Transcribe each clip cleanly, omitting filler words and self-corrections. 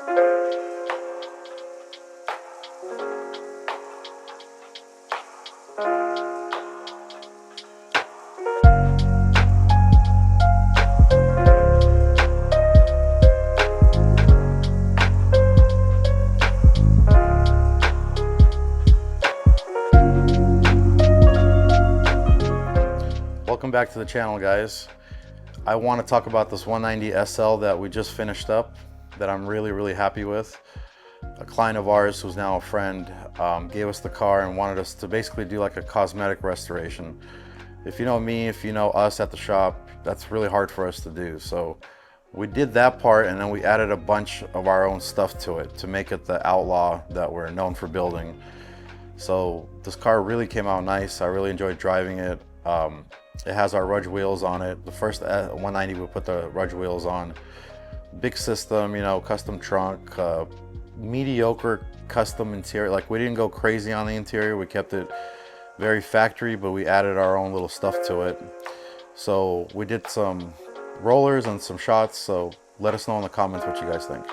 Welcome back to the channel, guys. I want to talk about this 190 SL that we just finished up that I'm really happy with. A client of ours who's now a friend gave us the car and wanted us to basically do like a cosmetic restoration. If you know me, if you know us at the shop, that's really hard for us to do. So we did that part, and then we added a bunch of our own stuff to it to make it the outlaw that we're known for building. So this car really came out nice. I really enjoyed driving it. It has our Rudge wheels on it. The first 190 we put the Rudge wheels on. Big system, you know, custom trunk, mediocre custom interior. Like, we didn't go crazy on the interior. We kept it very factory, but we added our own little stuff to it. So we did some rollers and some shots. So let us know in the comments what you guys think.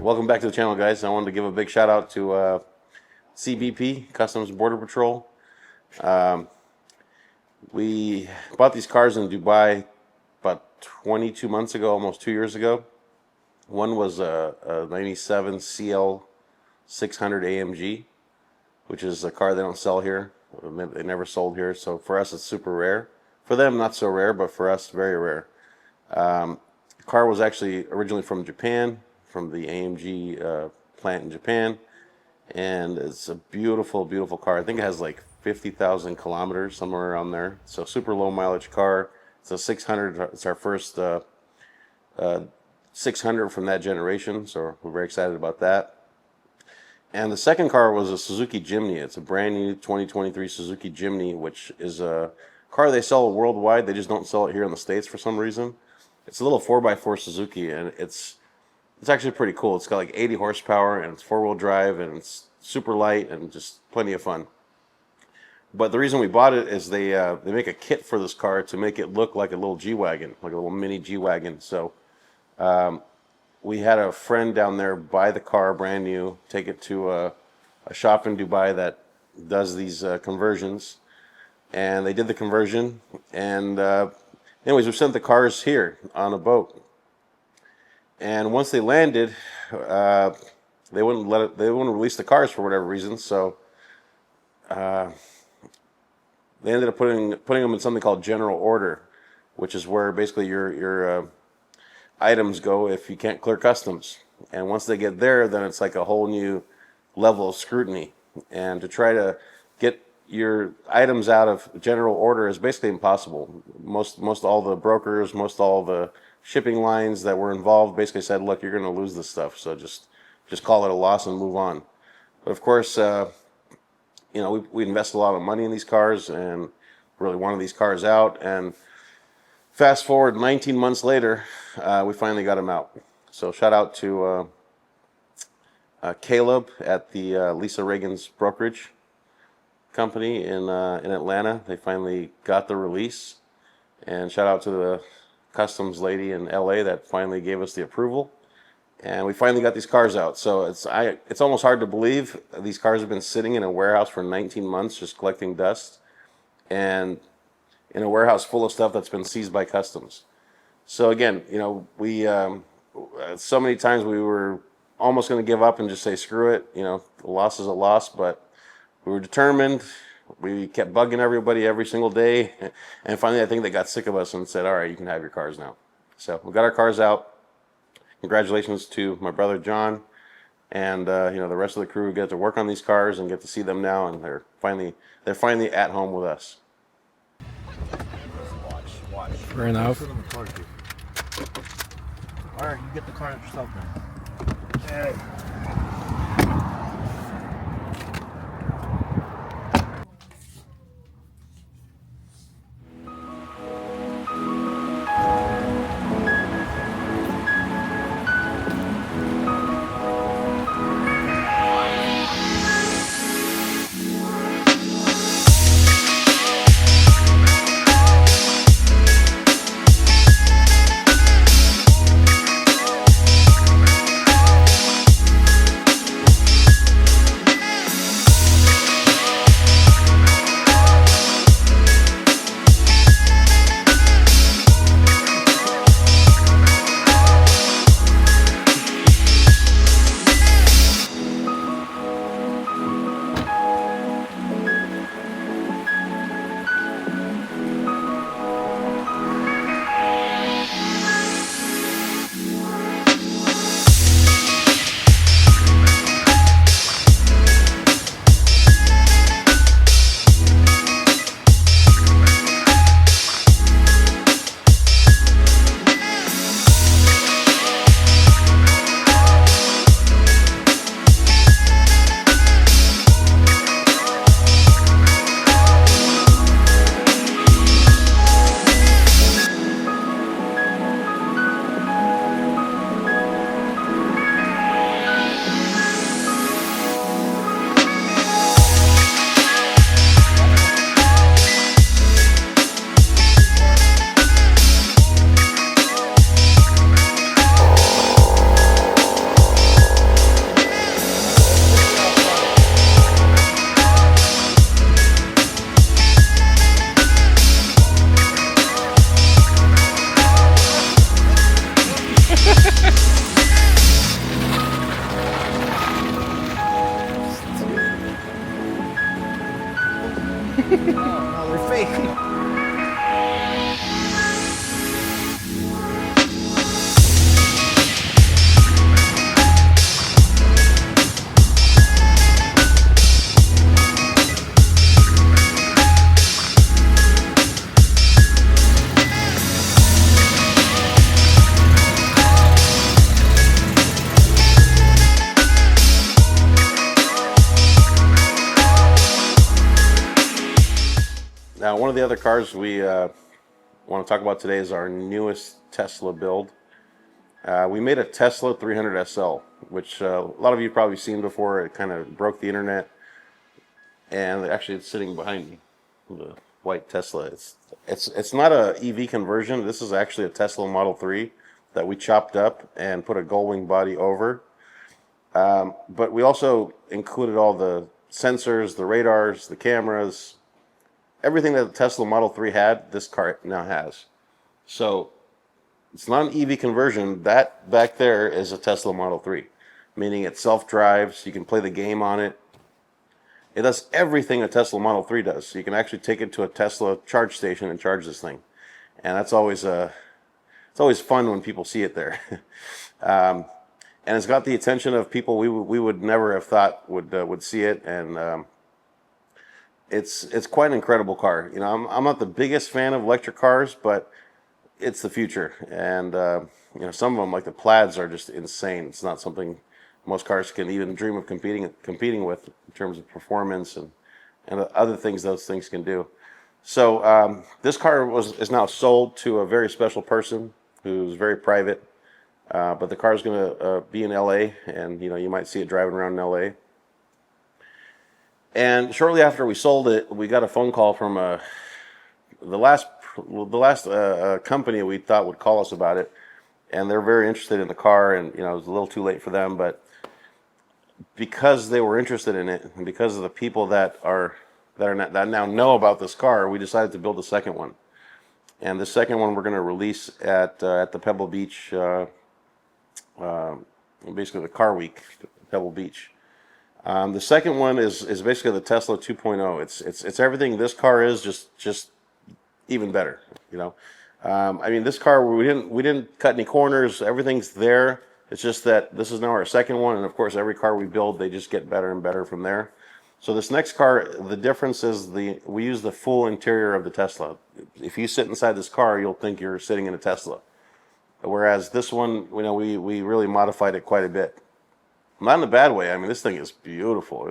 Welcome back to the channel, guys. I wanted to give a big shout out to CBP, Customs Border Patrol. We bought these cars in Dubai about 22 months ago, almost 2 years ago. One was a 97 CL 600 AMG, which is a car they don't sell here. They never sold here, so for us it's super rare. For them, not so rare, but for us, very rare. The car was actually originally from Japan, from the AMG plant in Japan, and it's a beautiful, beautiful car. I think it has like 50,000 kilometers, somewhere around there. So super low mileage car. It's a 600. It's our first 600 from that generation, so we're very excited about that. And the second car was a Suzuki Jimny. It's a brand new 2023 Suzuki Jimny, which is a car they sell worldwide. They just don't sell it here in the States for some reason. It's a little 4x4 Suzuki, and it's It's actually pretty cool. It's got like 80 horsepower and it's four-wheel drive and it's super light and just plenty of fun. But the reason we bought it is they make a kit for this car to make it look like a little G-Wagon, like a little mini G-Wagon. So we had a friend down there buy the car brand new, take it to a shop in Dubai that does these conversions, and they did the conversion. And anyways, we sent the cars here on a boat. And once they landed, they wouldn't let it. They wouldn't release the cars for whatever reason. So they ended up putting them in something called general order, which is where basically your items go if you can't clear customs. And once they get there, then it's like a whole new level of scrutiny. And to try to get your items out of general order is basically impossible. Most all the brokers, most all the shipping lines that were involved basically said, "Look, you're going to lose this stuff, so just call it a loss and move on." But of course, we invest a lot of money in these cars and really wanted these cars out. And fast forward 19 months later, we finally got them out. So shout out to S-KLUB at the Lisa Reagan's brokerage company in Atlanta. They finally got the release. And shout out to the customs lady in LA that finally gave us the approval. And we finally got these cars out. So it's almost hard to believe these cars have been sitting in a warehouse for 19 months just collecting dust, and in a warehouse full of stuff that's been seized by customs. So again, we so many times we were almost going to give up and just say screw it. The loss is a loss, but we were determined. We kept bugging everybody every single day, and finally I think they got sick of us and said, "All right, you can have your cars now." So we got our cars out. Congratulations to my brother John, and the rest of the crew get to work on these cars and get to see them now, and they're finally at home with us. Watch. Fair enough. All right, you get the car yourself now. Oh, they're fake. Now, one of the other cars we want to talk about today is our newest Tesla build. We made a Tesla 300 SL, which a lot of you have probably seen before. It kind of broke the internet, and actually it's sitting behind me, the white Tesla. It's not a EV conversion. This is actually a Tesla Model 3 that we chopped up and put a gullwing body over. But we also included all the sensors, the radars, the cameras, everything that the Tesla Model 3 had, this car now has. So it's not an EV conversion. That back there is a Tesla Model 3, meaning it self-drives. You can play the game on it. It does everything a Tesla Model 3 does. So you can actually take it to a Tesla charge station and charge this thing. And that's always it's always fun when people see it there. And it's got the attention of people we would never have thought would see it. And it's quite an incredible car. You know, I'm not the biggest fan of electric cars, but it's the future. And you know, some of them, like the Plaids, are just insane. It's not something most cars can even dream of competing with in terms of performance and other things those things can do. So this car is now sold to a very special person who's very private. But the car is going to be in LA, and you know, you might see it driving around in LA. And shortly after we sold it, we got a phone call from the last company we thought would call us about it, and they're very interested in the car. And you know, it was a little too late for them, but because they were interested in it, and because of the people that now know about this car, we decided to build a second one. And the second one we're going to release at the Pebble Beach. Basically the car week, Pebble Beach. The second one is basically the Tesla 2.0. It's everything this car is, just even better. You know, I mean, this car we didn't cut any corners. Everything's there. It's just that this is now our second one, and of course, every car we build, they just get better and better from there. So this next car, the difference is we use the full interior of the Tesla. If you sit inside this car, you'll think you're sitting in a Tesla. Whereas this one, you know, we really modified it quite a bit. Not in a bad way. I mean, this thing is beautiful.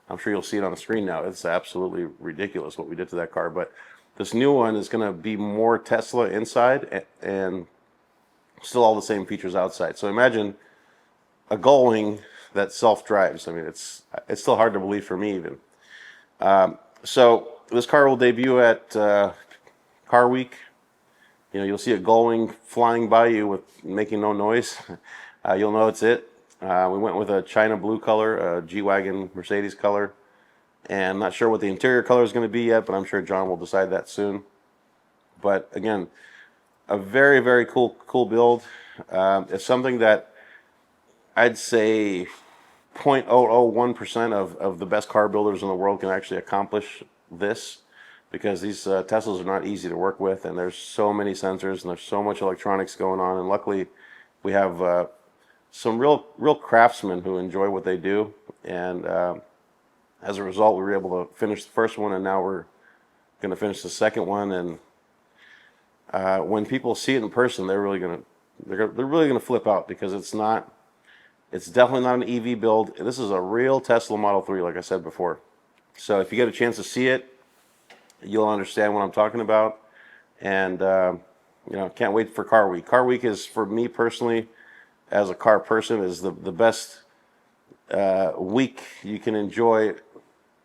I'm sure you'll see it on the screen now. It's absolutely ridiculous what we did to that car. But this new one is going to be more Tesla inside and still all the same features outside. So imagine a gullwing that self-drives. I mean, it's still hard to believe for me even. So this car will debut at Car Week. You know, you'll see a gullwing flying by you with making no noise. You'll know it's it. We went with a China blue color, a G-Wagon Mercedes color. And I'm not sure what the interior color is going to be yet, but I'm sure John will decide that soon. But again, a very, very cool build. It's something that I'd say 0.001% of the best car builders in the world can actually accomplish this. Because these Teslas are not easy to work with, and there's so many sensors and there's so much electronics going on. And luckily, we have some real craftsmen who enjoy what they do. And as a result, we were able to finish the first one, and now we're going to finish the second one. And when people see it in person, they're really going to flip out, because it's definitely not an EV build. This is a real Tesla Model 3, like I said before. So if you get a chance to see it, you'll understand what I'm talking about. And you know, can't wait for Car Week. Car Week is, for me personally, as a car person, is the best week you can enjoy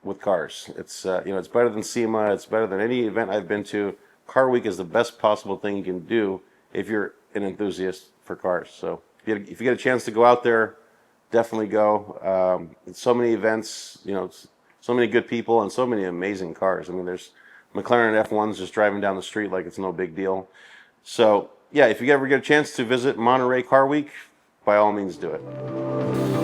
with cars. It's you know, it's better than SEMA. It's better than any event I've been to. Car Week is the best possible thing you can do if you're an enthusiast for cars. So if you get a chance to go out there, definitely go. So many events, you know, so many good people and so many amazing cars. I mean, there's McLaren F1s just driving down the street like it's no big deal. So yeah, if you ever get a chance to visit Monterey Car Week, by all means do it.